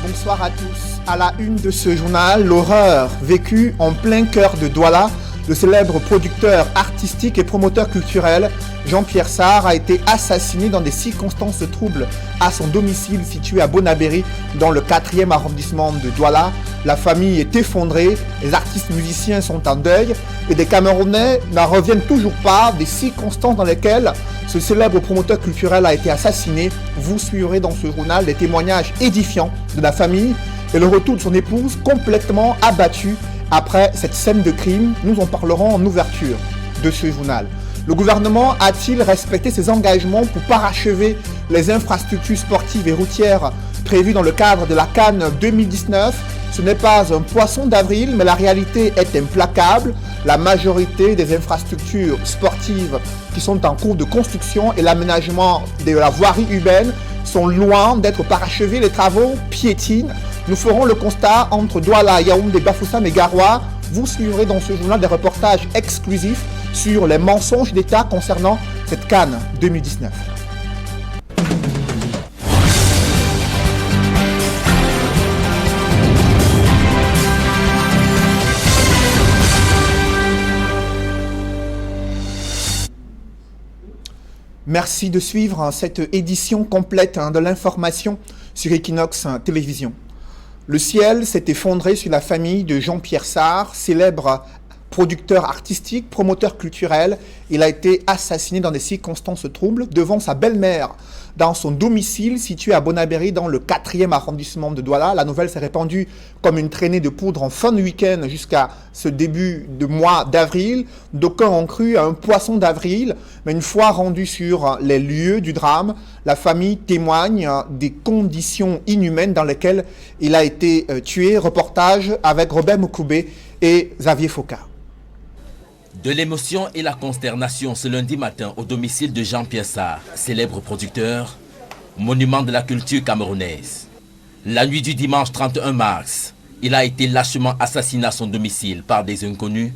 Bonsoir à tous. À la une de ce journal, l'horreur vécue en plein cœur de Douala. Le célèbre producteur artistique et promoteur culturel Jean-Pierre Sarr a été assassiné dans des circonstances troubles à son domicile situé à Bonabéry dans le 4e arrondissement de Douala. La famille est effondrée, les artistes musiciens sont en deuil et des Camerounais n'en reviennent toujours pas des circonstances dans lesquelles ce célèbre promoteur culturel a été assassiné. Vous suivrez dans ce journal des témoignages édifiants de la famille et le retour de son épouse complètement abattue après cette scène de crime. Nous en parlerons en ouverture de ce journal. Le gouvernement a-t-il respecté ses engagements pour parachever les infrastructures sportives et routières prévues dans le cadre de la CAN 2019 ? Ce n'est pas un poisson d'avril, mais la réalité est implacable. La majorité des infrastructures sportives qui sont en cours de construction et l'aménagement de la voirie urbaine sont loin d'être parachevés. Les travaux piétinent. Nous ferons le constat entre Douala, Yaoundé, Bafoussam et Garoua. Vous suivrez dans ce journal des reportages exclusifs sur les mensonges d'État concernant cette CAN 2019. Merci de suivre cette édition complète de l'information sur Equinox Télévision. Le ciel s'est effondré sur la famille de Jean-Pierre Sarr, célèbre producteur artistique, promoteur culturel. Il a été assassiné dans des circonstances troubles devant sa belle-mère dans son domicile situé à Bonabéry dans le 4e arrondissement de Douala. La nouvelle s'est répandue comme une traînée de poudre en fin de week-end jusqu'à ce début de mois d'avril. D'aucuns ont cru à un poisson d'avril, mais une fois rendu sur les lieux du drame, la famille témoigne des conditions inhumaines dans lesquelles il a été tué. Reportage avec Robert Moukoubé et Xavier Foucault. De l'émotion et la consternation ce lundi matin au domicile de Jean-Pierre Sarr, célèbre producteur, monument de la culture camerounaise. La nuit du dimanche 31 mars, il a été lâchement assassiné à son domicile par des inconnus,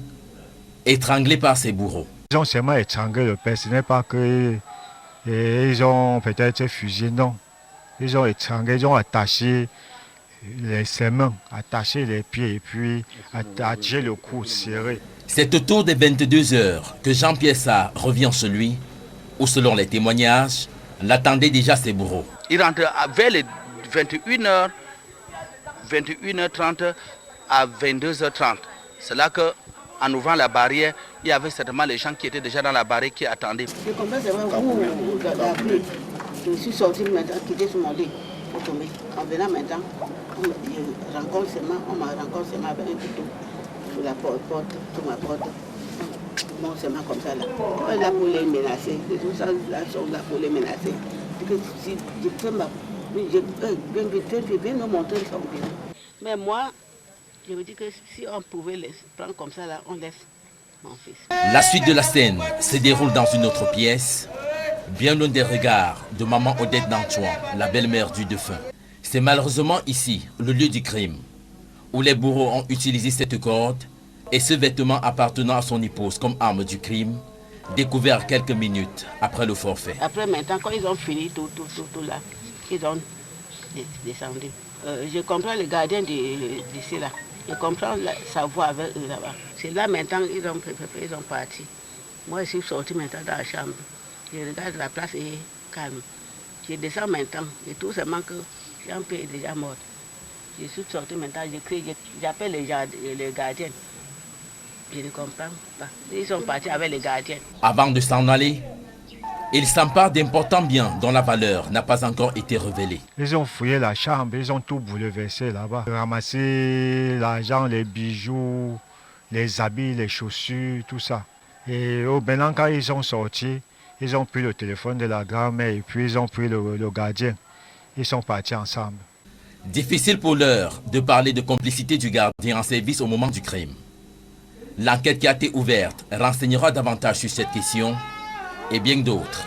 étranglé par ses bourreaux. Ils ont seulement étranglé le père, ce n'est pas qu'ils ont peut-être fusillé, non. Ils ont étranglé, ils ont attaché ses mains, attaché les pieds et puis attaché le cou serré. C'est autour des 22 heures que Jean-Pierre Sarr revient chez lui, où selon les témoignages, l'attendaient déjà ses bourreaux. Il rentre vers les 21h, 21h30 à 22h30. C'est là qu'en ouvrant la barrière, il y avait certainement les gens qui étaient déjà dans la barrière qui attendaient. Je comprends, c'est vrai, vous avez appelé. Je suis sorti maintenant, quitté sur mon lit pour tomber. En venant maintenant, on m'a rencontré avec un couteau. Sur la porte, sur ma porte. Bon, c'est comme ça là. On est là pour les menacer. Les gens sont là pour les menacer. Si je fais ma. Je viens nous montrer son bureau. Mais moi, je me dis que si on pouvait les prendre comme ça là, on laisse mon fils. La suite de la scène se déroule dans une autre pièce, bien loin des regards de maman Odette Nanchouan, la belle-mère du défunt. C'est malheureusement ici, le lieu du crime, où les bourreaux ont utilisé cette corde et ce vêtement appartenant à son épouse comme arme du crime, découvert quelques minutes après le forfait. Après maintenant, quand ils ont fini tout là, ils ont descendu. Je comprends les gardiens d'ici là. Je comprends sa voix avec eux là-bas. C'est là maintenant ils ont parti. Moi je suis sorti maintenant dans la chambre. Je regarde la place et calme. Je descends maintenant et tout simplement que Jean-Pierre est déjà mort. Je suis sorti maintenant, je crie, j'appelle les gardiens. Je ne comprends pas. Ils sont partis avec les gardiens. Avant de s'en aller, il s'empare d'importants biens dont la valeur n'a pas encore été révélée. Ils ont fouillé la chambre, ils ont tout bouleversé là-bas. Ramassé l'argent, les bijoux, les habits, les chaussures, tout ça. Et maintenant, quand ils sont sortis, ils ont pris le téléphone de la grand-mère et puis ils ont pris le gardien. Ils sont partis ensemble. Difficile pour l'heure de parler de complicité du gardien en service au moment du crime. L'enquête qui a été ouverte renseignera davantage sur cette question et bien d'autres.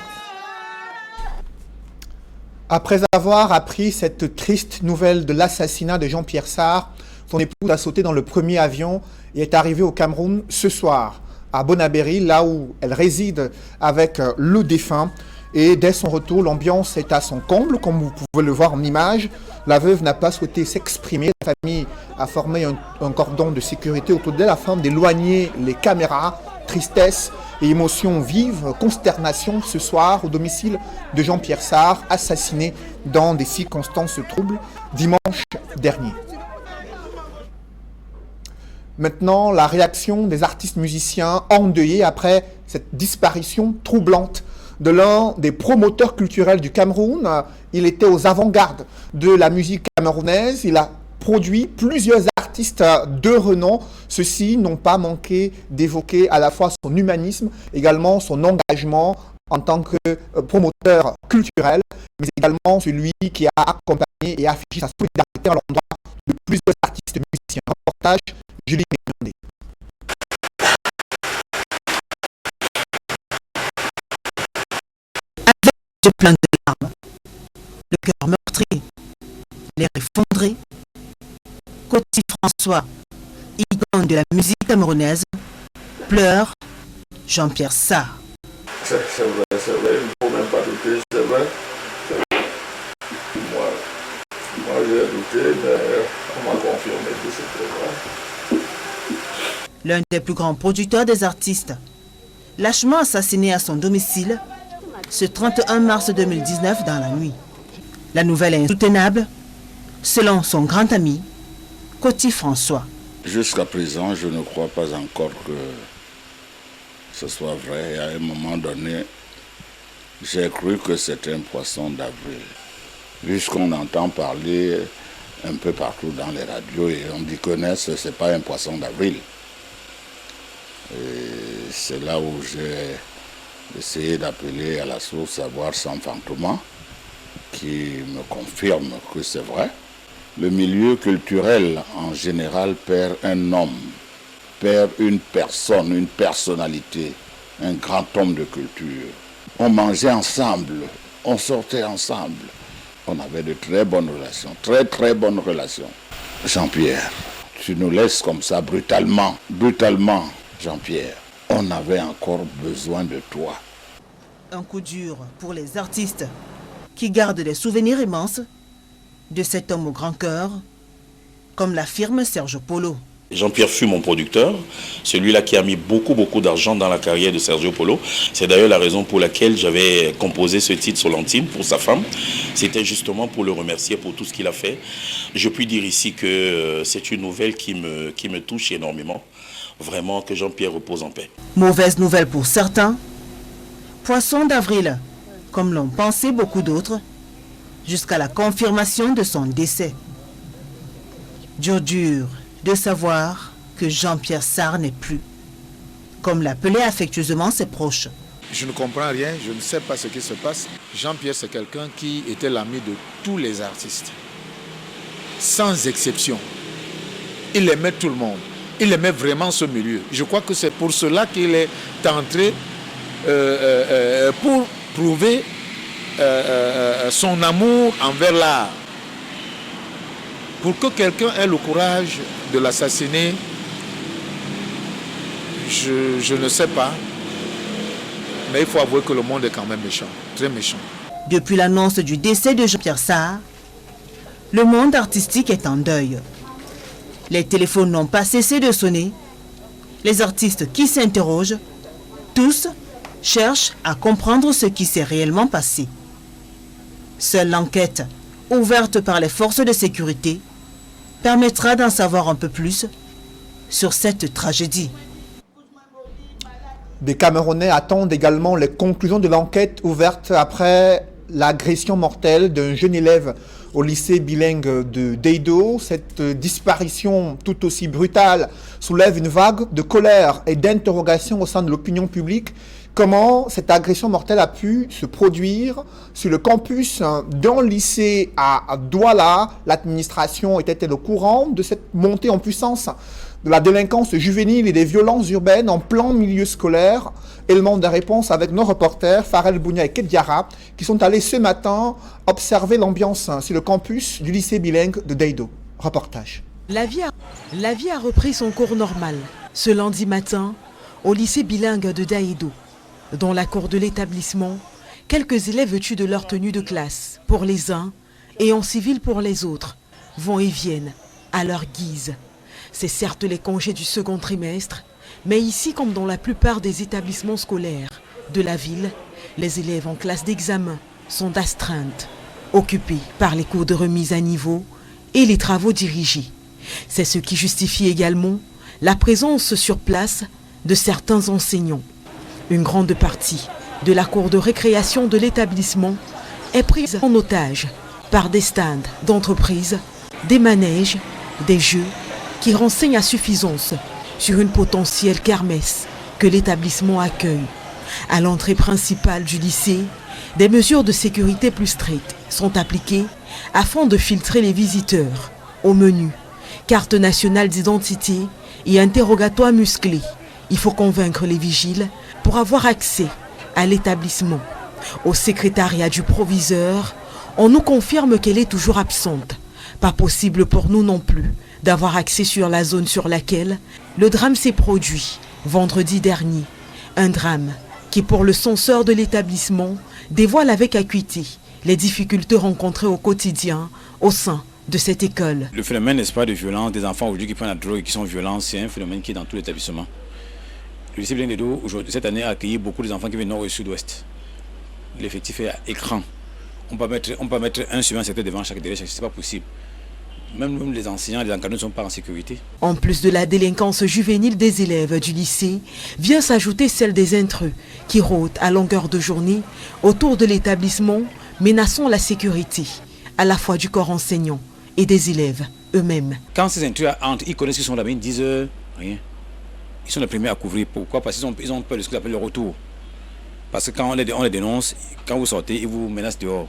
Après avoir appris cette triste nouvelle de l'assassinat de Jean-Pierre Sarr, son épouse a sauté dans le premier avion et est arrivée au Cameroun ce soir, à Bonabéry, là où elle réside avec le défunt. Et dès son retour, l'ambiance est à son comble, comme vous pouvez le voir en image. La veuve n'a pas souhaité s'exprimer. La famille a formé un cordon de sécurité autour d'elle afin d'éloigner les caméras. Tristesse et émotions vives, consternation ce soir au domicile de Jean-Pierre Sarr, assassiné dans des circonstances troubles dimanche dernier. Maintenant, la réaction des artistes musiciens endeuillés après cette disparition troublante de l'un des promoteurs culturels du Cameroun. Il était aux avant-gardes de la musique camerounaise. Il a produit plusieurs artistes de renom. Ceux-ci n'ont pas manqué d'évoquer à la fois son humanisme, également son engagement en tant que promoteur culturel, mais également celui qui a accompagné et affiché sa solidarité à l'endroit de plusieurs artistes musiciens. Reportage, Julie Méndé. Avec je plein de larmes, le cœur meurtri, l'air effondré, Coty François, icône de la musique camerounaise, pleure Jean-Pierre Sarr. C'est vrai, il ne faut même pas douter, c'est vrai. Moi j'ai douté, mais on m'a confirmé que c'était vrai. L'un des plus grands producteurs des artistes, lâchement assassiné à son domicile ce 31 mars 2019 dans la nuit. La nouvelle est insoutenable, selon son grand ami, Coty François. Jusqu'à présent, je ne crois pas encore que ce soit vrai. À un moment donné, j'ai cru que c'était un poisson d'avril. Puisqu'on entend parler un peu partout dans les radios et on dit que ce n'est pas un poisson d'avril. Et c'est là où j'ai essayé d'appeler à la source, savoir sans fantôme, qui me confirme que c'est vrai. Le milieu culturel en général perd un homme, perd une personne, une personnalité, un grand homme de culture. On mangeait ensemble, on sortait ensemble. On avait de très bonnes relations, très très bonnes relations. Jean-Pierre, tu nous laisses comme ça brutalement, brutalement, Jean-Pierre. On avait encore besoin de toi. Un coup dur pour les artistes qui gardent des souvenirs immenses de cet homme au grand cœur, comme l'affirme Serge Polo. Jean-Pierre fut mon producteur, celui-là qui a mis beaucoup d'argent dans la carrière de Sergio Polo. C'est d'ailleurs la raison pour laquelle j'avais composé ce titre Solentine pour sa femme. C'était justement pour le remercier pour tout ce qu'il a fait. Je puis dire ici que c'est une nouvelle qui me touche énormément. Vraiment que Jean-Pierre repose en paix. Mauvaise nouvelle pour certains, poisson d'avril, comme l'ont pensé beaucoup d'autres, jusqu'à la confirmation de son décès. Dur de savoir que Jean-Pierre Sarr n'est plus, comme l'appelaient affectueusement ses proches. Je ne comprends rien, je ne sais pas ce qui se passe. Jean-Pierre, c'est quelqu'un qui était l'ami de tous les artistes, sans exception. Il aimait tout le monde, il aimait vraiment ce milieu. Je crois que c'est pour cela qu'il est entré pour prouver son amour envers l'art. Pour que quelqu'un ait le courage de l'assassiner, je ne sais pas. Mais il faut avouer que le monde est quand même méchant, très méchant. Depuis l'annonce du décès de Jean-Pierre Sarr, le monde artistique est en deuil. Les téléphones n'ont pas cessé de sonner. Les artistes qui s'interrogent, tous cherchent à comprendre ce qui s'est réellement passé. Seule l'enquête, ouverte par les forces de sécurité, permettra d'en savoir un peu plus sur cette tragédie. Des Camerounais attendent également les conclusions de l'enquête ouverte après l'agression mortelle d'un jeune élève au lycée bilingue de Deido. Cette disparition tout aussi brutale soulève une vague de colère et d'interrogation au sein de l'opinion publique. Comment cette agression mortelle a pu se produire sur le campus d'un lycée à Douala? L'administration était-elle au courant de cette montée en puissance de la délinquance juvénile et des violences urbaines en plein milieu scolaire? Élément de réponse avec nos reporters Farel Bounia et Kediara qui sont allés ce matin observer l'ambiance sur le campus du lycée bilingue de Deido. Reportage. La vie a repris son cours normal ce lundi matin au lycée bilingue de Deido. Dans la cour de l'établissement, quelques élèves tuent de leur tenue de classe. Pour les uns, et en civil pour les autres, vont et viennent à leur guise. C'est certes les congés du second trimestre, mais ici comme dans la plupart des établissements scolaires de la ville, les élèves en classe d'examen sont d'astreintes, occupés par les cours de remise à niveau et les travaux dirigés. C'est ce qui justifie également la présence sur place de certains enseignants. Une grande partie de la cour de récréation de l'établissement est prise en otage par des stands d'entreprises, des manèges, des jeux qui renseignent à suffisance sur une potentielle kermesse que l'établissement accueille. À l'entrée principale du lycée, des mesures de sécurité plus strictes sont appliquées afin de filtrer les visiteurs. Au menu, carte nationale d'identité et interrogatoire musclé. Il faut convaincre les vigiles pour avoir accès à l'établissement. Au secrétariat du proviseur, on nous confirme qu'elle est toujours absente. Pas possible pour nous non plus d'avoir accès sur la zone sur laquelle le drame s'est produit vendredi dernier. Un drame qui, pour le censeur de l'établissement, dévoile avec acuité les difficultés rencontrées au quotidien au sein de cette école. Le phénomène, n'est-ce pas, de violence des enfants aujourd'hui qui prennent la drogue et qui sont violents, c'est un phénomène qui est dans tout l'établissement. Le lycée Bilingue d'Edo, cette année, a accueilli beaucoup des enfants qui viennent nord et sud-ouest. L'effectif est à écran. On peut mettre un suivant secteur devant chaque délai, c'est pas possible. Même les enseignants, les encadrants ne sont pas en sécurité. En plus de la délinquance juvénile des élèves du lycée, vient s'ajouter celle des intrus qui rôdent à longueur de journée autour de l'établissement, menaçant la sécurité, à la fois du corps enseignant et des élèves eux-mêmes. Quand ces intrus entrent, ils connaissent qu'ils sont là-bas, ils disent rien. Ils sont les premiers à couvrir. Pourquoi? Parce qu'ils ont peur de ce qu'ils appellent le retour. Parce que quand on les dénonce, quand vous sortez, ils vous menacent dehors.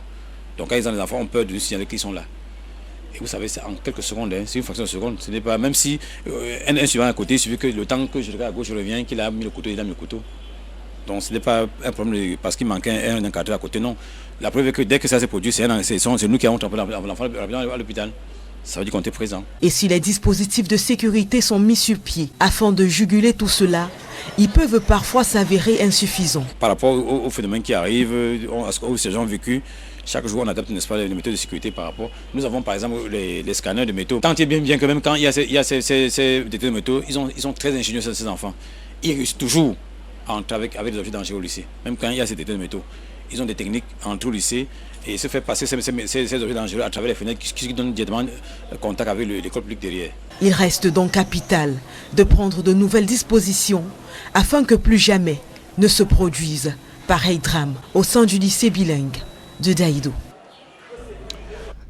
Donc quand ils ont des enfants, on peur de nous signaler qu'ils sont là. Et vous savez, c'est en quelques secondes, hein, c'est une fraction de seconde. Ce n'est pas, même si un suivant à côté, il suffit que le temps que je regarde à gauche, je reviens, qu'il a mis le couteau, il a mis le couteau. Donc ce n'est pas un problème parce qu'il manquait un encadreur à côté, non. La preuve est que dès que ça s'est produit, c'est nous qui avons trempé l'enfant à l'hôpital. Ça veut dire qu'on est présent. Et si les dispositifs de sécurité sont mis sur pied afin de juguler tout cela, ils peuvent parfois s'avérer insuffisants. Par rapport au phénomène qui arrive, à ce que ces gens ont vécu, chaque jour on adapte, n'est-ce pas, les méthodes de sécurité par rapport. Nous avons par exemple les scanners de métaux. Tant et bien que même quand il y a ces détecteurs de métaux, ils sont très ingénieux ces enfants. Ils réussissent toujours à entrer avec des objets dangereux au lycée. Même quand il y a ces détecteurs de métaux, ils ont des techniques à entrer au lycée et se faire passer ces objets dangereux à travers les fenêtres qui donnent directement contact avec l'école publique derrière. Il reste donc capital de prendre de nouvelles dispositions afin que plus jamais ne se produise pareil drame au sein du lycée bilingue de Daïdou.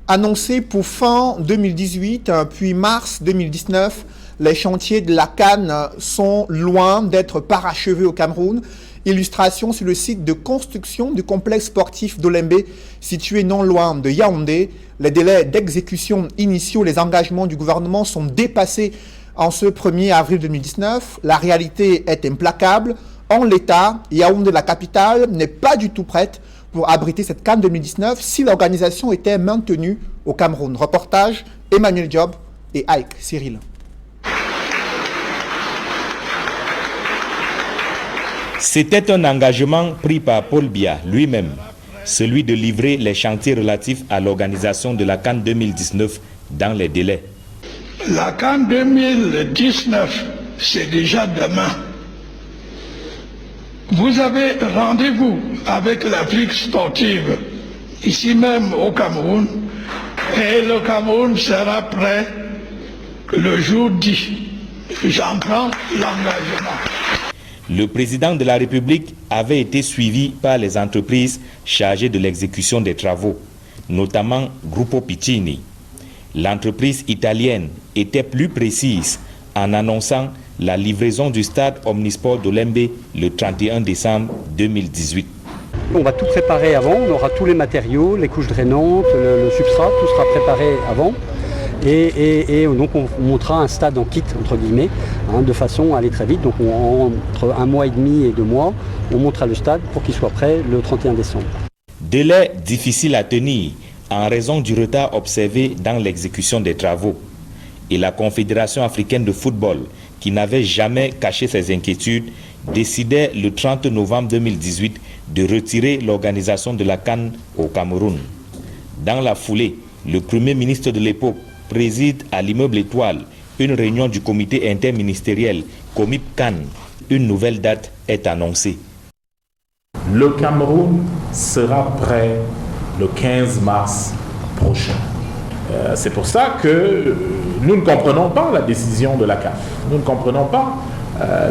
Annoncé pour fin 2018 puis mars 2019, les chantiers de la Cannes sont loin d'être parachevés au Cameroun. Illustration sur le site de construction du complexe sportif d'Olembe, situé non loin de Yaoundé. Les délais d'exécution initiaux, les engagements du gouvernement sont dépassés en ce 1er avril 2019. La réalité est implacable. En l'état, Yaoundé, la capitale, n'est pas du tout prête pour abriter cette Cannes 2019 si l'organisation était maintenue au Cameroun. Reportage Emmanuel Diop et Ike Cyril. C'était un engagement pris par Paul Biya lui-même, celui de livrer les chantiers relatifs à l'organisation de la Cannes 2019 dans les délais. La Cannes 2019, c'est déjà demain. Vous avez rendez-vous avec l'Afrique sportive, ici même au Cameroun, et le Cameroun sera prêt le jour dit. J'en prends l'engagement. Le président de la République avait été suivi par les entreprises chargées de l'exécution des travaux, notamment Gruppo Piccini. L'entreprise italienne était plus précise en annonçant la livraison du stade omnisport d'Olembe le 31 décembre 2018. On va tout préparer avant, on aura tous les matériaux, les couches drainantes, le substrat, tout sera préparé avant. Et donc on montera un stade en kit, entre guillemets, de façon à aller très vite. Donc entre 1 mois et demi et 2 mois, on montera le stade pour qu'il soit prêt le 31 décembre. Délai difficile à tenir en raison du retard observé dans l'exécution des travaux. Et la Confédération africaine de football, qui n'avait jamais caché ses inquiétudes, décidait le 30 novembre 2018 de retirer l'organisation de la Cannes au Cameroun. Dans la foulée, le Premier ministre de l'époque préside à l'immeuble Étoile une réunion du comité interministériel Comip-Can. Une nouvelle date est annoncée. Le Cameroun sera prêt le 15 mars prochain. C'est pour ça que nous ne comprenons pas la décision de la CAF. Nous ne comprenons pas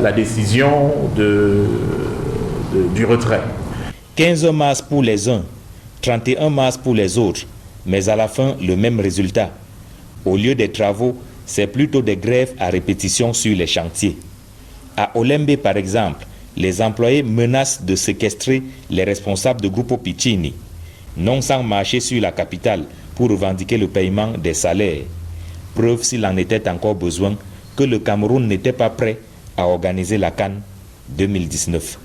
la décision du retrait. 15 mars pour les uns, 31 mars pour les autres, mais à la fin, le même résultat. Au lieu des travaux, c'est plutôt des grèves à répétition sur les chantiers. À Olembe, par exemple, les employés menacent de séquestrer les responsables de Grupo Piccini, non sans marcher sur la capitale pour revendiquer le paiement des salaires. Preuve, s'il en était encore besoin, que le Cameroun n'était pas prêt à organiser la CAN 2019.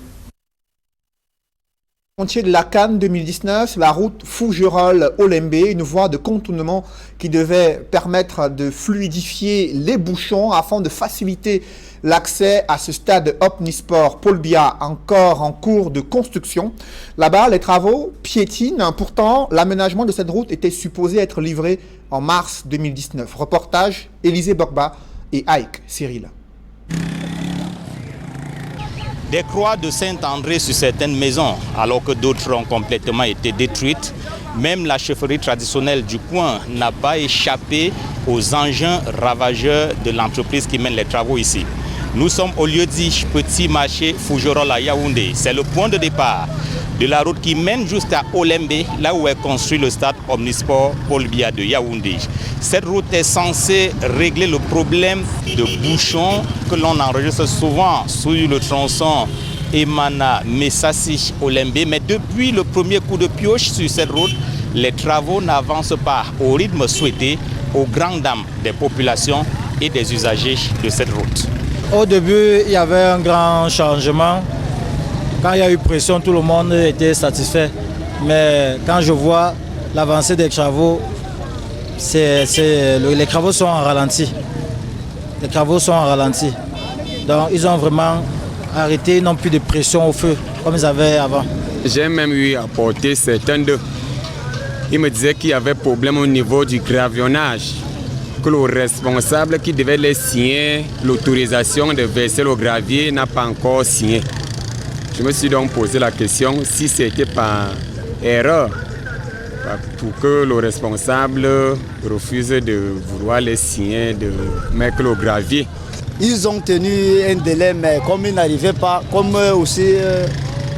Chantier de la CAN 2019, la route Fougerolles-Olembe, une voie de contournement qui devait permettre de fluidifier les bouchons afin de faciliter l'accès à ce stade Omnisport Paul Biya, encore en cours de construction. Là-bas, les travaux piétinent. Pourtant, l'aménagement de cette route était supposé être livré en mars 2019. Reportage, Élisée Bogba et Ike Cyril. Des croix de Saint-André sur certaines maisons, alors que d'autres ont complètement été détruites. Même la chefferie traditionnelle du coin n'a pas échappé aux engins ravageurs de l'entreprise qui mène les travaux ici. Nous sommes au lieu-dit Petit Marché Fougerolles à Yaoundé. C'est le point de départ de la route qui mène jusqu'à Olembe, là où est construit le stade Omnisport Paul Biya de Yaoundé. Cette route est censée régler le problème de bouchons que l'on enregistre souvent sur le tronçon Emana Messassi Olembe. Mais depuis le premier coup de pioche sur cette route, les travaux n'avancent pas au rythme souhaité aux grandes dames des populations et des usagers de cette route. Au début, il y avait un grand changement. Quand il y a eu pression, tout le monde était satisfait. Mais quand je vois l'avancée des travaux, les travaux sont en ralenti. Les travaux sont en ralenti. Donc ils ont vraiment arrêté, ils n'ont plus de pression au feu comme ils avaient avant. J'ai même eu à porter certains d'eux. Ils me disaient qu'il y avait problème au niveau du gravillonnage, que le responsable qui devait les signer l'autorisation de verser le gravier n'a pas encore signé. Je me suis donc posé la question si c'était par erreur pour que le responsable refuse de vouloir les signer, de mettre le gravier. Ils ont tenu un délai, mais comme ils n'arrivaient pas, comme aussi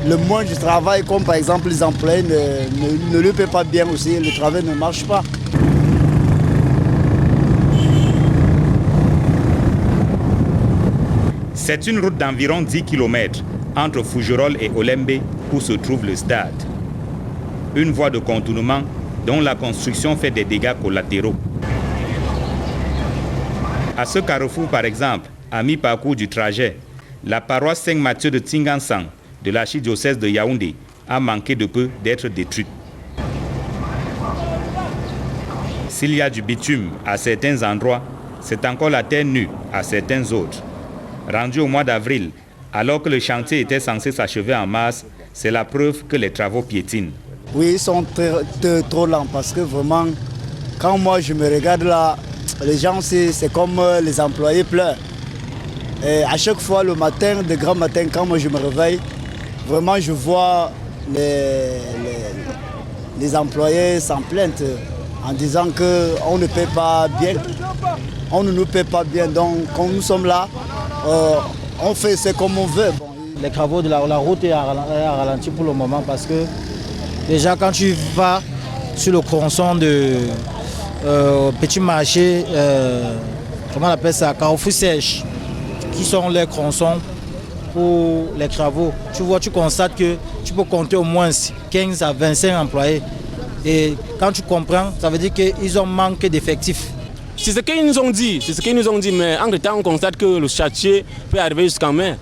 le moins du travail, comme par exemple les employés ne le paient pas bien aussi, le travail ne marche pas. C'est une route d'environ 10 km entre Fougerolles et Olembe où se trouve le stade. Une voie de contournement dont la construction fait des dégâts collatéraux. À ce carrefour, par exemple, à mi-parcours du trajet, la paroisse Saint-Mathieu de Tingansang de l'archidiocèse de Yaoundé a manqué de peu d'être détruite. S'il y a du bitume à certains endroits, c'est encore la terre nue à certains autres. Rendu au mois d'avril, alors que le chantier était censé s'achever en mars, c'est la preuve que les travaux piétinent. Oui, ils sont trop lents parce que vraiment, quand moi je me regarde là, les gens, c'est comme les employés pleurent. Et à chaque fois le matin, de grand matin, quand moi je me réveille, vraiment je vois les employés s'en plaindre en disant qu'on ne paie pas bien. On ne nous paie pas bien, donc quand nous sommes là, on fait ce comme on veut. Bon. Les travaux de la route est à ralenti pour le moment parce que déjà quand tu vas sur le tronçon de Petit Marché, comment on appelle ça, Carrefour Sèche, qui sont les tronçons pour les travaux, tu constates que tu peux compter au moins 15 à 25 employés. Et quand tu comprends, ça veut dire qu'ils ont manqué d'effectifs. C'est ce qu'ils nous ont dit, mais entre-temps, on constate que le chantier peut arriver jusqu'en mai.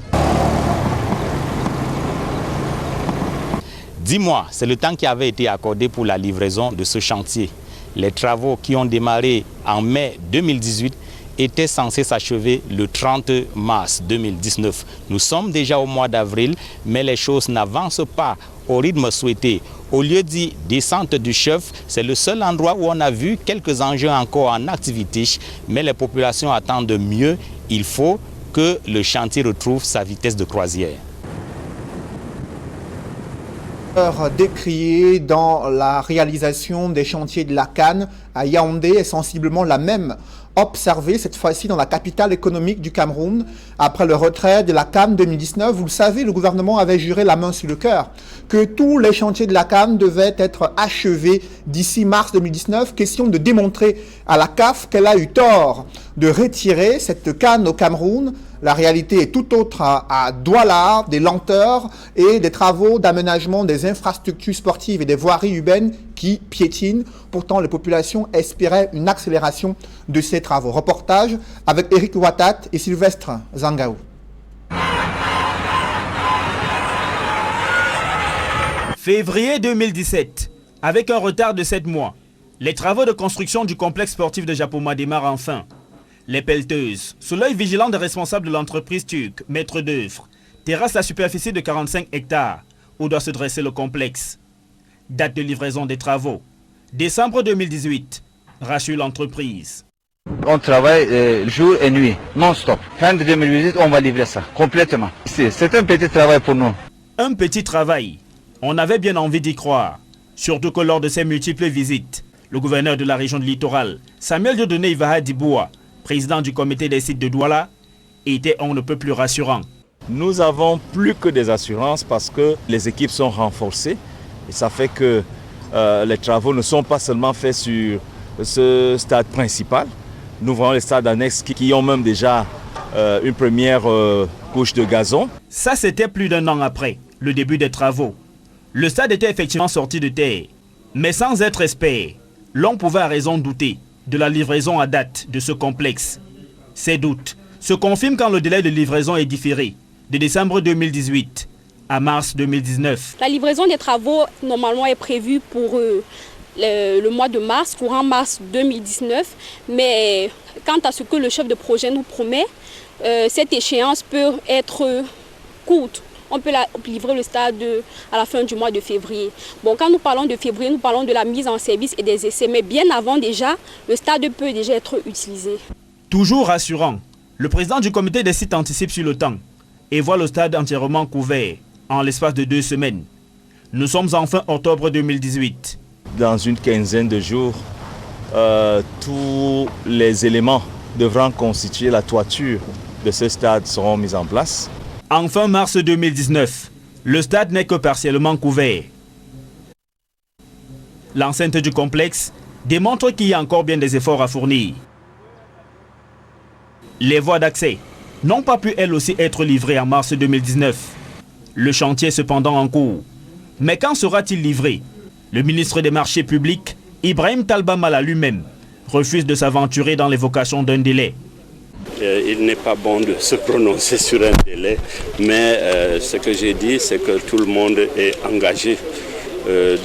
10 mois, c'est le temps qui avait été accordé pour la livraison de ce chantier. Les travaux qui ont démarré en mai 2018 étaient censés s'achever le 30 mars 2019. Nous sommes déjà au mois d'avril, mais les choses n'avancent pas au rythme souhaité Au lieu dit descente du chef, c'est le seul endroit où on a vu quelques engins encore en activité, mais les populations attendent mieux. Il faut que le chantier retrouve sa vitesse de croisière. Décriée dans la réalisation des chantiers de la Cannes à Yaoundé est sensiblement la même, observée cette fois-ci dans la capitale économique du Cameroun. Après le retrait de la Cannes 2019, vous le savez, le gouvernement avait juré la main sur le cœur que tous les chantiers de la Cannes devaient être achevés d'ici mars 2019. Question de démontrer à la CAF qu'elle a eu tort de retirer cette Cannes au Cameroun. La réalité est tout autre à Douala, des lenteurs et des travaux d'aménagement des infrastructures sportives et des voiries urbaines qui piétinent. Pourtant, les populations espéraient une accélération de ces travaux. Reportage avec Eric Ouattat et Sylvestre Zangaou. Février 2017, avec un retard de 7 mois, les travaux de construction du complexe sportif de Japoma démarrent enfin. Les pelleteuses, sous l'œil vigilant des responsables de l'entreprise turque, maître d'œuvre, terrassent la superficie de 45 hectares où doit se dresser le complexe. Date de livraison des travaux, décembre 2018, rassure l'entreprise. On travaille jour et nuit, non-stop. Fin de 2018, on va livrer ça, complètement. C'est un petit travail pour nous. Un petit travail, on avait bien envie d'y croire. Surtout que lors de ses multiples visites, le gouverneur de la région de Littoral, Samuel Dieudonné Ivaha Diboua, président du comité des sites de Douala, était on ne peut plus rassurant. Nous avons plus que des assurances parce que les équipes sont renforcées et ça fait que les travaux ne sont pas seulement faits sur ce stade principal. Nous voyons les stades annexes qui ont même déjà une première couche de gazon. Ça, c'était plus d'un an après le début des travaux. Le stade était effectivement sorti de terre, mais sans être expert, l'on pouvait à raison douter de la livraison à date de ce complexe. Ces doutes se confirment quand le délai de livraison est différé de décembre 2018 à mars 2019. La livraison des travaux normalement est prévue pour le mois de mars, courant mars 2019, mais quant à ce que le chef de projet nous promet, cette échéance peut être courte. On peut livrer le stade à la fin du mois de février. Bon, quand nous parlons de février, nous parlons de la mise en service et des essais. Mais bien avant déjà, le stade peut déjà être utilisé. Toujours rassurant, le président du comité des sites anticipe sur le temps et voit le stade entièrement couvert en l'espace de 2 semaines. Nous sommes en fin octobre 2018. Dans une quinzaine de jours, tous les éléments devront constituer la toiture de ce stade seront mis en place. En fin mars 2019, le stade n'est que partiellement couvert. L'enceinte du complexe démontre qu'il y a encore bien des efforts à fournir. Les voies d'accès n'ont pas pu elles aussi être livrées en mars 2019. Le chantier est cependant en cours. Mais quand sera-t-il livré? Le ministre des Marchés publics, Ibrahim Talba Mala lui-même, refuse de s'aventurer dans l'évocation d'un délai. Il n'est pas bon de se prononcer sur un délai, mais ce que j'ai dit, c'est que tout le monde est engagé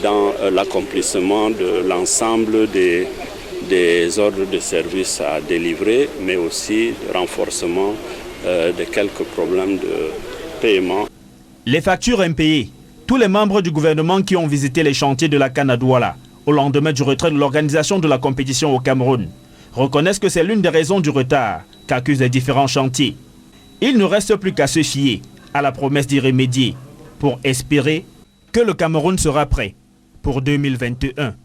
dans l'accomplissement de l'ensemble des ordres de service à délivrer, mais aussi le renforcement de quelques problèmes de paiement. Les factures impayées. Tous les membres du gouvernement qui ont visité les chantiers de la Cannes à Douala au lendemain du retrait de l'organisation de la compétition au Cameroun reconnaissent que c'est l'une des raisons du retard qu'accusent les différents chantiers. Il ne reste plus qu'à se fier à la promesse d'y remédier pour espérer que le Cameroun sera prêt pour 2021.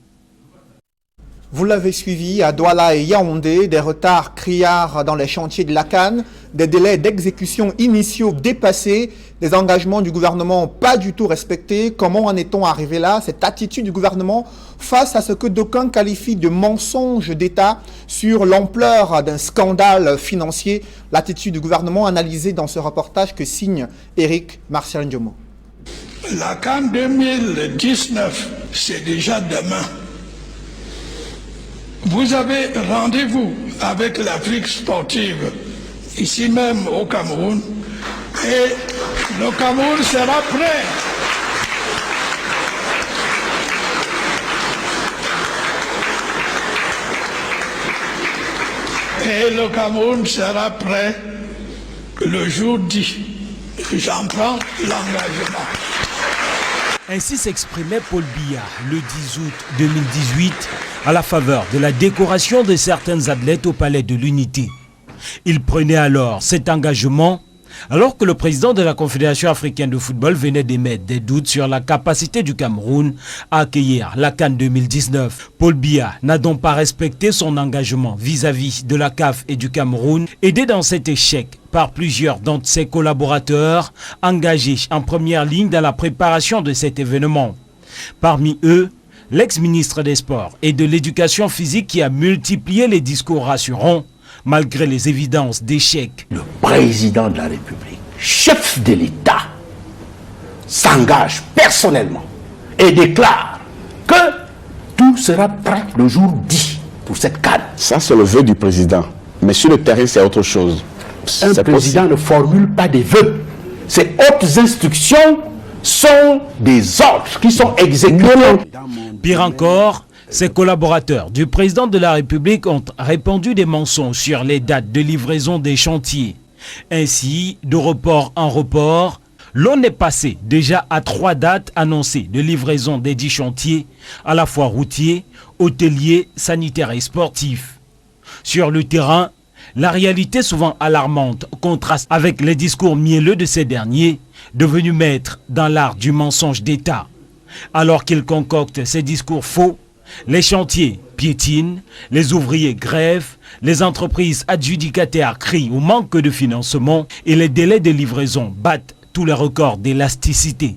Vous l'avez suivi, à Douala et Yaoundé, des retards criards dans les chantiers de la Cannes, des délais d'exécution initiaux dépassés, des engagements du gouvernement pas du tout respectés. Comment en est-on arrivé là? Cette attitude du gouvernement face à ce que d'aucuns qualifient de mensonge d'État sur l'ampleur d'un scandale financier. L'attitude du gouvernement analysée dans ce reportage que signe Eric Martial Ndiomo. La Cannes 2019, c'est déjà demain. Vous avez rendez-vous avec l'Afrique sportive, ici même au Cameroun, et le Cameroun sera prêt. Et le Cameroun sera prêt le jour dit. J'en prends l'engagement. Ainsi s'exprimait Paul Biya le 10 août 2018 à la faveur de la décoration de certains athlètes au Palais de l'Unité. Il prenait alors cet engagement alors que le président de la Confédération africaine de football venait d'émettre des doutes sur la capacité du Cameroun à accueillir la CAN 2019. Paul Biya n'a donc pas respecté son engagement vis-à-vis de la CAF et du Cameroun, aidé dans cet échec par plusieurs d'entre ses collaborateurs engagés en première ligne dans la préparation de cet événement. Parmi eux, l'ex-ministre des Sports et de l'Éducation physique qui a multiplié les discours rassurants malgré les évidences d'échec. Le président de la République, chef de l'État, s'engage personnellement et déclare que tout sera prêt le jour dit pour cette CAN. Ça, c'est le vœu du président. Mais sur le terrain, c'est autre chose. Un président ne formule pas des vœux. Ces hautes instructions sont des ordres qui sont exécutés. Pire encore, ses collaborateurs du président de la République ont répandu des mensonges sur les dates de livraison des chantiers. Ainsi, de report en report, l'on est passé déjà à 3 dates annoncées de livraison des 10 chantiers, à la fois routiers, hôteliers, sanitaires et sportifs. Sur le terrain, la réalité souvent alarmante contraste avec les discours mielleux de ces derniers, devenus maîtres dans l'art du mensonge d'État. Alors qu'ils concoctent ces discours faux, les chantiers piétinent, les ouvriers grèvent, les entreprises adjudicataires crient au manque de financement et les délais de livraison battent tous les records d'élasticité.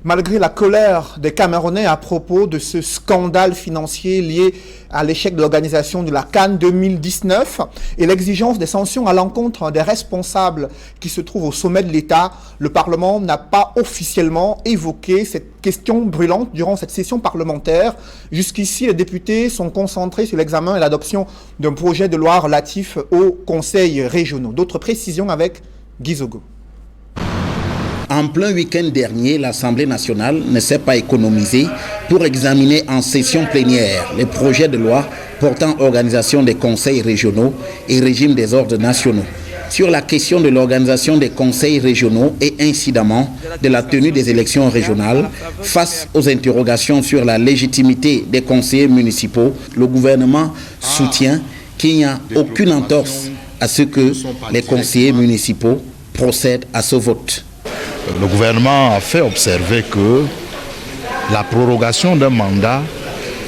Malgré la colère des Camerounais à propos de ce scandale financier lié à l'échec de l'organisation de la CAN 2019 et l'exigence des sanctions à l'encontre des responsables qui se trouvent au sommet de l'État, le Parlement n'a pas officiellement évoqué cette question brûlante durant cette session parlementaire. Jusqu'ici, les députés sont concentrés sur l'examen et l'adoption d'un projet de loi relatif aux conseils régionaux. D'autres précisions avec Guy Zogo. En plein week-end dernier, l'Assemblée nationale ne s'est pas économisée pour examiner en session plénière les projets de loi portant organisation des conseils régionaux et régime des ordres nationaux. Sur la question de l'organisation des conseils régionaux et incidemment de la tenue des élections régionales, face aux interrogations sur la légitimité des conseillers municipaux, le gouvernement soutient qu'il n'y a aucune entorse à ce que les conseillers municipaux procèdent à ce vote. Le gouvernement a fait observer que la prorogation d'un mandat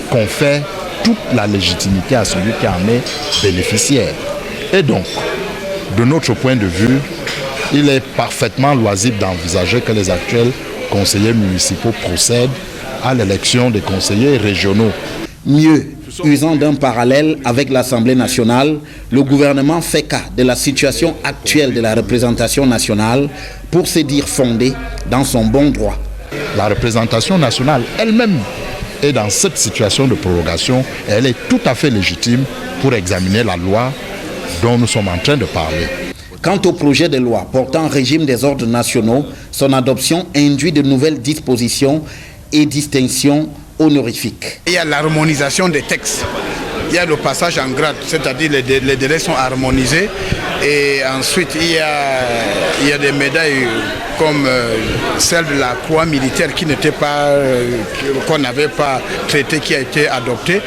confère toute la légitimité à celui qui en est bénéficiaire. Et donc, de notre point de vue, il est parfaitement loisible d'envisager que les actuels conseillers municipaux procèdent à l'élection des conseillers régionaux. Mieux, usant d'un parallèle avec l'Assemblée nationale, le gouvernement fait cas de la situation actuelle de la représentation nationale pour se dire fondé dans son bon droit. La représentation nationale elle-même est dans cette situation de prorogation et elle est tout à fait légitime pour examiner la loi dont nous sommes en train de parler. Quant au projet de loi portant régime des ordres nationaux, son adoption induit de nouvelles dispositions et distinctions honorifiques. Il y a l'harmonisation des textes. Il y a le passage en grade, c'est-à-dire les délais sont harmonisés. Et ensuite, il y a des médailles comme celle de la croix militaire qui n'était pas, qu'on n'avait pas traitée, qui a été adoptée.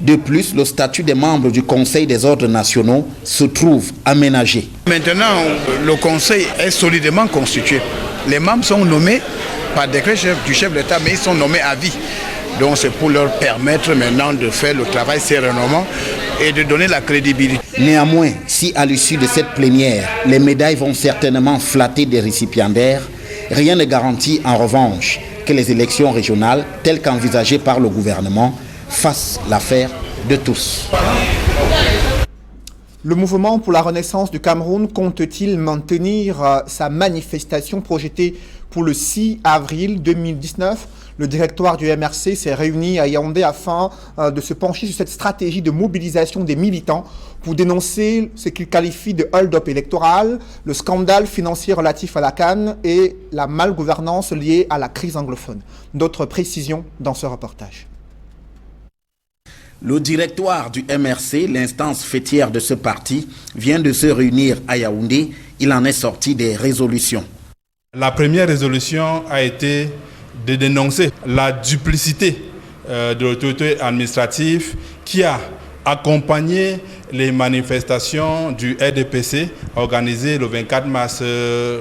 De plus, le statut des membres du Conseil des ordres nationaux se trouve aménagé. Maintenant, le Conseil est solidement constitué. Les membres sont nommés par décret du chef d'État, mais ils sont nommés à vie. Donc c'est pour leur permettre maintenant de faire le travail sereinement et de donner la crédibilité. Néanmoins, si à l'issue de cette plénière, les médailles vont certainement flatter des récipiendaires, rien ne garantit en revanche que les élections régionales, telles qu'envisagées par le gouvernement, fassent l'affaire de tous. Le mouvement pour la renaissance du Cameroun compte-t-il maintenir sa manifestation projetée pour le 6 avril 2019 ? Le directoire du MRC s'est réuni à Yaoundé afin de se pencher sur cette stratégie de mobilisation des militants pour dénoncer ce qu'ils qualifient de hold-up électoral, le scandale financier relatif à la CAN et la malgouvernance liée à la crise anglophone. D'autres précisions dans ce reportage. Le directoire du MRC, l'instance fêtière de ce parti, vient de se réunir à Yaoundé. Il en est sorti des résolutions. La première résolution a été de dénoncer la duplicité de l'autorité administrative qui a accompagné les manifestations du RDPC organisées le 24 mars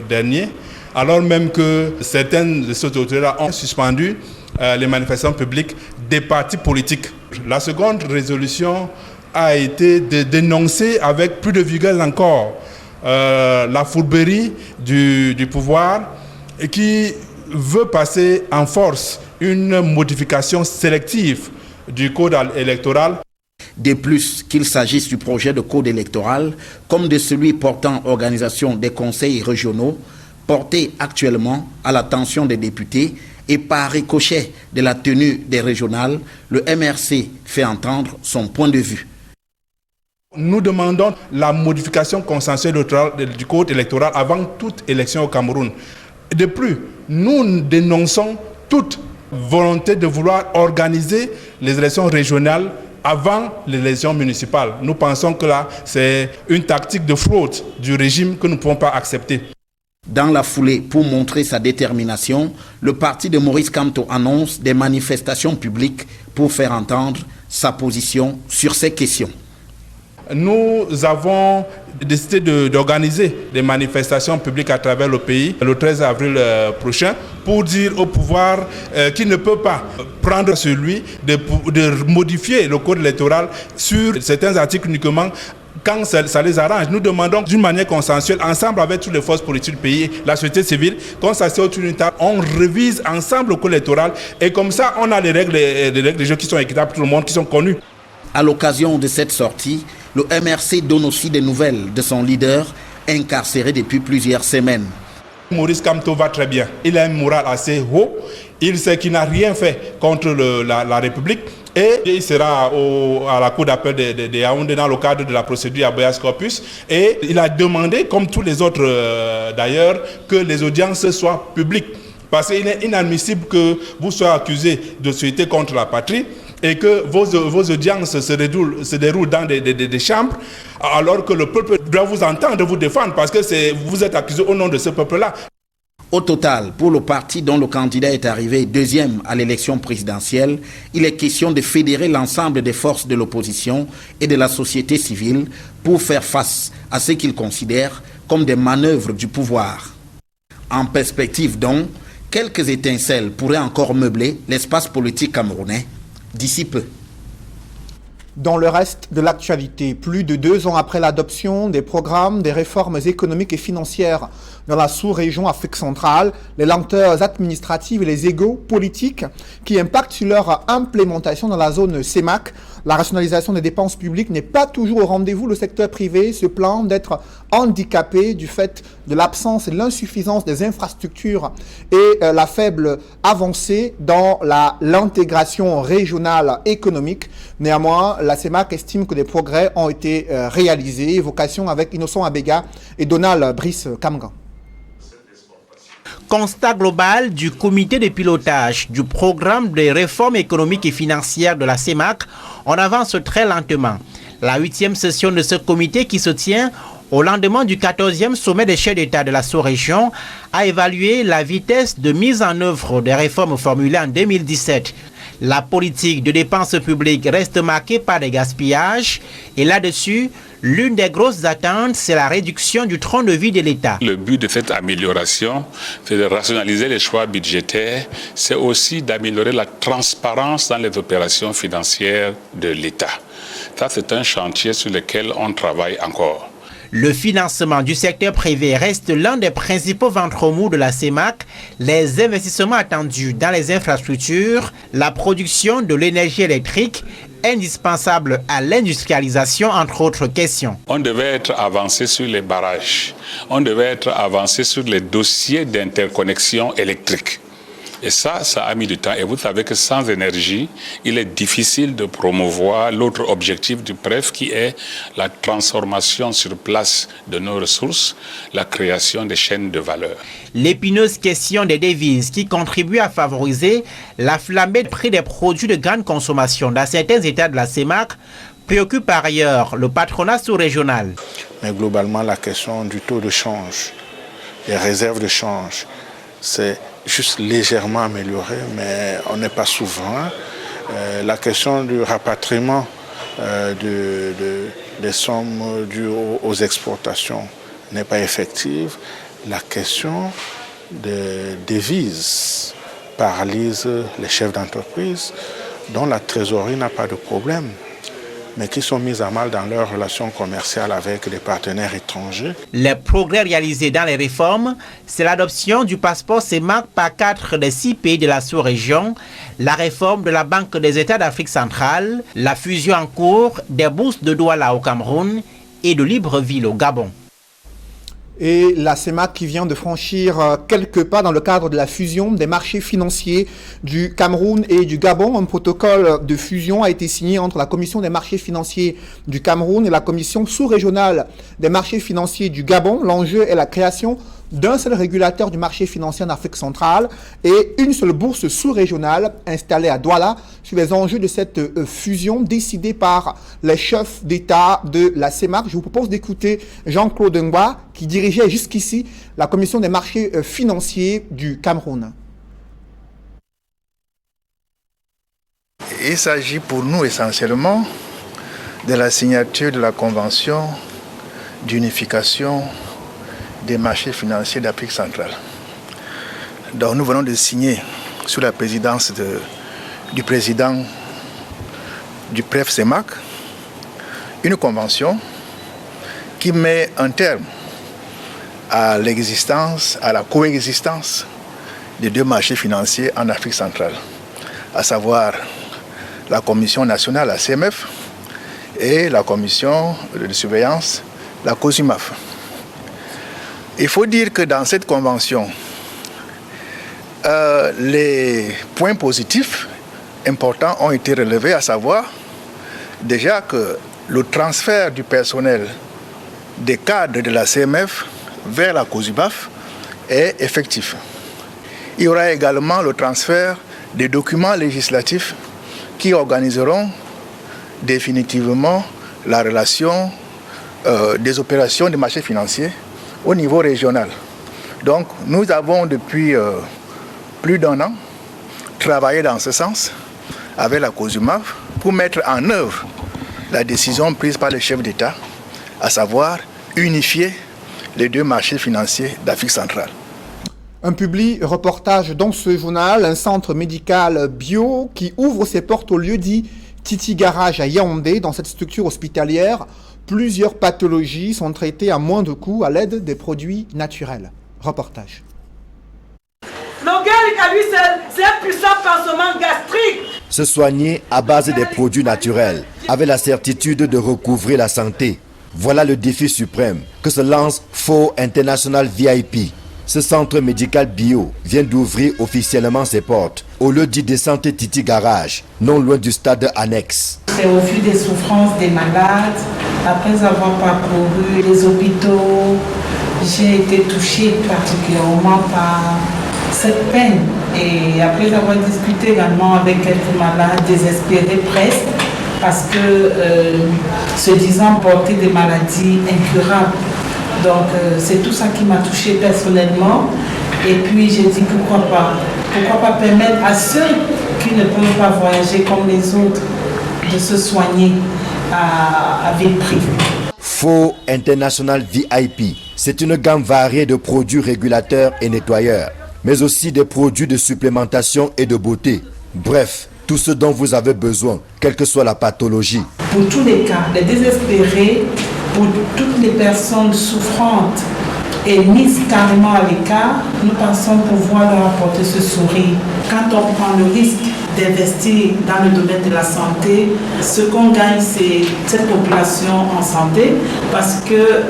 dernier, alors même que certaines de ces autorités-là ont suspendu les manifestations publiques des partis politiques. La seconde résolution a été de dénoncer avec plus de vigueur encore la fourberie du pouvoir qui veut passer en force une modification sélective du code électoral. De plus, qu'il s'agisse du projet de code électoral comme de celui portant organisation des conseils régionaux, porté actuellement à l'attention des députés et par ricochet de la tenue des régionales, le MRC fait entendre son point de vue. Nous demandons la modification consensuelle du code électoral avant toute élection au Cameroun. De plus, nous dénonçons toute volonté de vouloir organiser les élections régionales avant l'élection municipale. Nous pensons que là, c'est une tactique de fraude du régime que nous ne pouvons pas accepter. Dans la foulée, pour montrer sa détermination, le parti de Maurice Kamto annonce des manifestations publiques pour faire entendre sa position sur ces questions. Nous avons décidé d'organiser des manifestations publiques à travers le pays le 13 avril prochain pour dire au pouvoir qu'il ne peut pas prendre celui de modifier le code électoral sur certains articles uniquement quand ça les arrange. Nous demandons d'une manière consensuelle, ensemble avec toutes les forces politiques du pays, la société civile, qu'on s'assied autour d'une table, on révise ensemble le code électoral et comme ça on a les règles des jeux qui sont équitables pour tout le monde, qui sont connues. À l'occasion de cette sortie, le MRC donne aussi des nouvelles de son leader, incarcéré depuis plusieurs semaines. Maurice Kamto va très bien. Il a un moral assez haut. Il sait qu'il n'a rien fait contre la République. Et il sera à la cour d'appel de Yaoundé dans le cadre de la procédure habeas corpus. Et il a demandé, comme tous les autres d'ailleurs, que les audiences soient publiques. Parce qu'il est inadmissible que vous soyez accusé de société contre la patrie et que vos audiences se déroulent dans des chambres, alors que le peuple doit vous entendre, vous défendre, parce que vous êtes accusé au nom de ce peuple-là. Au total, pour le parti dont le candidat est arrivé deuxième à l'élection présidentielle, il est question de fédérer l'ensemble des forces de l'opposition et de la société civile pour faire face à ce qu'il considère comme des manœuvres du pouvoir. En perspective donc, quelques étincelles pourraient encore meubler l'espace politique camerounais d'ici peu. Dans le reste de l'actualité, plus de 2 ans après l'adoption des programmes des réformes économiques et financières dans la sous-région Afrique centrale, les lenteurs administratives et les égos politiques qui impactent sur leur implémentation dans la zone CEMAC, la rationalisation des dépenses publiques n'est pas toujours au rendez-vous. Le secteur privé se plaint d'être handicapé du fait de l'absence et de l'insuffisance des infrastructures et la faible avancée dans l'intégration régionale économique. Néanmoins, la CEMAC estime que des progrès ont été réalisés. Évocation avec Innocent Abega et Donald Brice Kamgan. Constat global du comité de pilotage du programme de réformes économiques et financières de la CEMAC, on avance très lentement. La 8e session de ce comité qui se tient au lendemain du 14e sommet des chefs d'État de la sous-région a évalué la vitesse de mise en œuvre des réformes formulées en 2017. La politique de dépenses publiques reste marquée par des gaspillages et là-dessus, l'une des grosses attentes, c'est la réduction du train de vie de l'État. Le but de cette amélioration, c'est de rationaliser les choix budgétaires, c'est aussi d'améliorer la transparence dans les opérations financières de l'État. Ça, c'est un chantier sur lequel on travaille encore. Le financement du secteur privé reste l'un des principaux ventres mous de la CEMAC. Les investissements attendus dans les infrastructures, la production de l'énergie électrique, indispensable à l'industrialisation, entre autres questions. On devait être avancé sur les barrages, on devait être avancé sur les dossiers d'interconnexion électrique. Et ça a mis du temps. Et vous savez que sans énergie, il est difficile de promouvoir l'autre objectif du PREF qui est la transformation sur place de nos ressources, la création des chaînes de valeur. L'épineuse question des devises qui contribue à favoriser la flambée de prix des produits de grande consommation dans certains États de la CEMAC préoccupe par ailleurs le patronat sous-régional. Mais globalement, la question du taux de change, les réserves de change, c'est juste légèrement amélioré, mais on n'est pas souverain. La question du rapatriement des sommes dues aux exportations n'est pas effective. La question des devises paralyse les chefs d'entreprise dont la trésorerie n'a pas de problème, mais qui sont mis à mal dans leurs relations commerciales avec les partenaires étrangers. Les progrès réalisés dans les réformes, c'est l'adoption du passeport CEMAC par 4 des 6 pays de la sous-région, la réforme de la Banque des États d'Afrique centrale, la fusion en cours des bourses de Douala au Cameroun et de Libreville au Gabon. Et la CEMAC qui vient de franchir quelques pas dans le cadre de la fusion des marchés financiers du Cameroun et du Gabon. Un protocole de fusion a été signé entre la Commission des marchés financiers du Cameroun et la Commission sous-régionale des marchés financiers du Gabon. L'enjeu est la création d'un seul régulateur du marché financier en Afrique centrale et une seule bourse sous-régionale installée à Douala sur les enjeux de cette fusion décidée par les chefs d'État de la CEMAC. Je vous propose d'écouter Jean-Claude Ngwa qui dirigeait jusqu'ici la Commission des marchés financiers du Cameroun. Il s'agit pour nous essentiellement de la signature de la Convention d'unification des marchés financiers d'Afrique centrale. Donc nous venons de signer sous la présidence du président du PREF CEMAC une convention qui met un terme à l'existence, à la coexistence des 2 marchés financiers en Afrique centrale, à savoir la Commission nationale, la CMF, et la Commission de surveillance, la COSUMAF. Il faut dire que dans cette convention, les points positifs importants ont été relevés, à savoir déjà que le transfert du personnel des cadres de la CMF vers la COSUMAF est effectif. Il y aura également le transfert des documents législatifs qui organiseront définitivement la relation des opérations des marchés financiers au niveau régional. Donc nous avons depuis plus d'1 an travaillé dans ce sens avec la COSUMAF pour mettre en œuvre la décision prise par le chef d'État, à savoir unifier les 2 marchés financiers d'Afrique centrale. Un public reportage dans ce journal, un centre médical bio qui ouvre ses portes au lieu dit Titi Garage à Yaoundé. Dans cette structure hospitalière, plusieurs pathologies sont traitées à moindre coût à l'aide des produits naturels. Reportage. L'organique à lui seul, c'est un puissant pansement gastrique. Se soigner à base des produits naturels, avec la certitude de recouvrer la santé. Voilà le défi suprême que se lance FO International VIP. Ce centre médical bio vient d'ouvrir officiellement ses portes au lieu dit de santé Titi Garage, non loin du stade annexe. C'est au vu des souffrances des malades, après avoir parcouru les hôpitaux, j'ai été touchée particulièrement par cette peine. Et après avoir discuté également avec quelques malades désespérés presque, parce que se disant porter des maladies incurables. Donc c'est tout ça qui m'a touchée personnellement. Et puis j'ai dit pourquoi pas permettre à ceux qui ne peuvent pas voyager comme les autres de se soigner avec prix. FO International VIP, c'est une gamme variée de produits régulateurs et nettoyeurs, mais aussi des produits de supplémentation et de beauté. Bref, tout ce dont vous avez besoin, quelle que soit la pathologie. Pour tous les cas, les désespérés, pour toutes les personnes souffrantes et mises carrément à l'écart, nous pensons pouvoir leur apporter ce sourire. Quand on prend le risque d'investir dans le domaine de la santé, ce qu'on gagne, c'est cette population en santé, parce que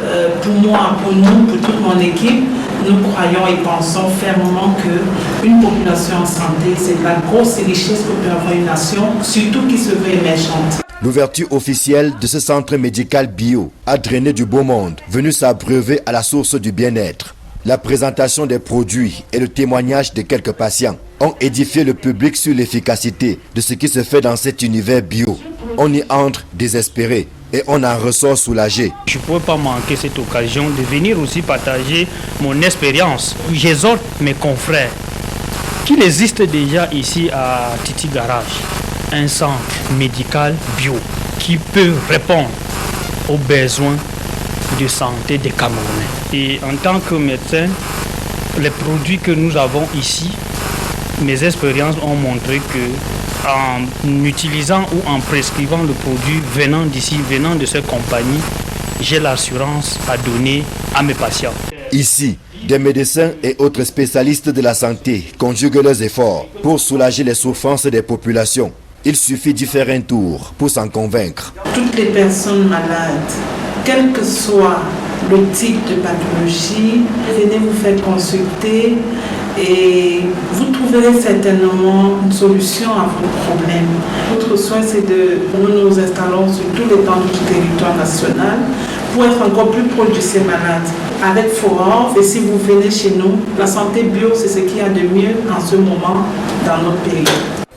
pour moi, pour nous, pour toute mon équipe, nous croyons et pensons fermement qu'une population en santé, c'est la grosse richesse que peut avoir une nation, surtout qui se veut émergente. L'ouverture officielle de ce centre médical bio a drainé du beau monde, venu s'abreuver à la source du bien-être. La présentation des produits et le témoignage de quelques patients ont édifié le public sur l'efficacité de ce qui se fait dans cet univers bio. on y entre désespéré et on en ressort soulagé. Je ne pouvais pas manquer cette occasion de venir aussi partager mon expérience. J'exhorte mes confrères qu'il existe déjà ici à Titi Garage un centre médical bio qui peut répondre aux besoins de santé des Camerounais. Et en tant que médecin, les produits que nous avons ici, mes expériences ont montré que en utilisant ou en prescrivant le produit venant d'ici, venant de cette compagnie, j'ai l'assurance à donner à mes patients. Ici, des médecins et autres spécialistes de la santé conjuguent leurs efforts pour soulager les souffrances des populations. Il suffit d'y faire un tour pour s'en convaincre. Toutes les personnes malades, quel que soit le type de pathologie, venez vous faire consulter et vous trouverez certainement une solution à vos problèmes. Notre souhait, c'est de nous installons sur tous les temps du territoire national pour être encore plus proche de ces malades. Avec Forum, et si vous venez chez nous, la santé bio, c'est ce qu'il y a de mieux en ce moment dans notre pays.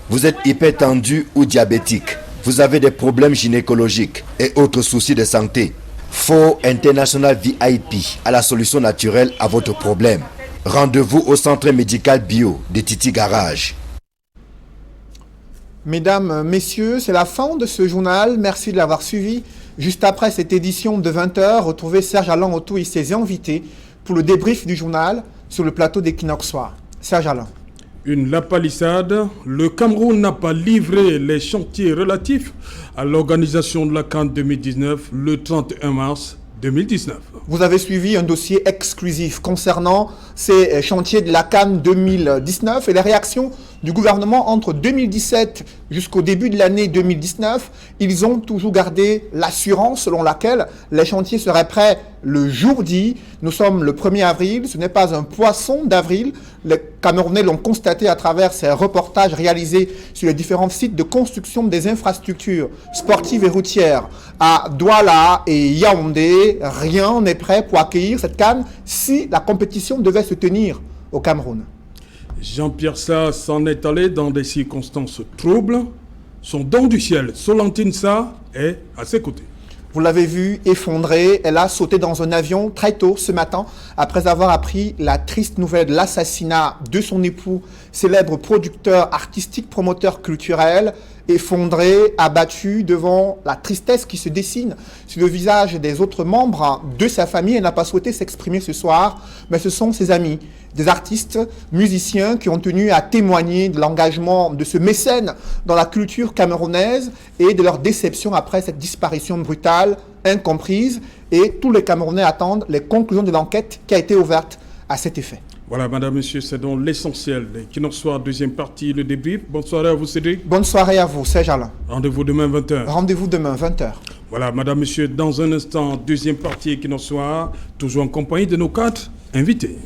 Vous êtes hypertendu ou diabétique, vous avez des problèmes gynécologiques et autres soucis de santé. Faux International VIP a la solution naturelle à votre problème. Rendez-vous au centre médical bio de Titi Garage. Mesdames, messieurs, c'est la fin de ce journal. Merci de l'avoir suivi. Juste après cette édition de 20h, retrouvez Serge Alain Otto et ses invités pour le débrief du journal sur le plateau d'Equinox Soir. Serge Alain. Une lapalissade, le Cameroun n'a pas livré les chantiers relatifs à l'organisation de la CAN 2019 le 31 mars 2019. Vous avez suivi un dossier exclusif concernant ces chantiers de la CAN 2019 et les réactions du gouvernement entre 2017 jusqu'au début de l'année 2019. Ils ont toujours gardé l'assurance selon laquelle les chantiers seraient prêts le jour dit. Nous sommes le 1er avril, ce n'est pas un poisson d'avril. Les Camerounais l'ont constaté à travers ces reportages réalisés sur les différents sites de construction des infrastructures sportives et routières à Douala et Yaoundé. Rien n'est prêt pour accueillir cette CAN si la compétition devait se tenir au Cameroun. Jean-Pierre Sarr s'en est allé dans des circonstances troubles. Son don du ciel, Solentine Sarr, est à ses côtés. Vous l'avez vu effondrée, elle a sauté dans un avion très tôt ce matin après avoir appris la triste nouvelle de l'assassinat de son époux, célèbre producteur artistique, promoteur culturel, effondré, abattu devant la tristesse qui se dessine sur le visage des autres membres de sa famille. Elle n'a pas souhaité s'exprimer ce soir, mais ce sont ses amis, des artistes, musiciens qui ont tenu à témoigner de l'engagement de ce mécène dans la culture camerounaise et de leur déception après cette disparition brutale, incomprise. Et tous les Camerounais attendent les conclusions de l'enquête qui a été ouverte à cet effet. Voilà, madame, monsieur, c'est donc l'essentiel. Equinox Soir, deuxième partie, le débrief. Bonne soirée à vous, Cédric. Bonne soirée à vous, Serge Alain. Rendez-vous demain, 20h. Rendez-vous demain, 20h. Voilà, madame, monsieur, dans un instant, deuxième partie, Equinox Soir, toujours en compagnie de nos 4 invités.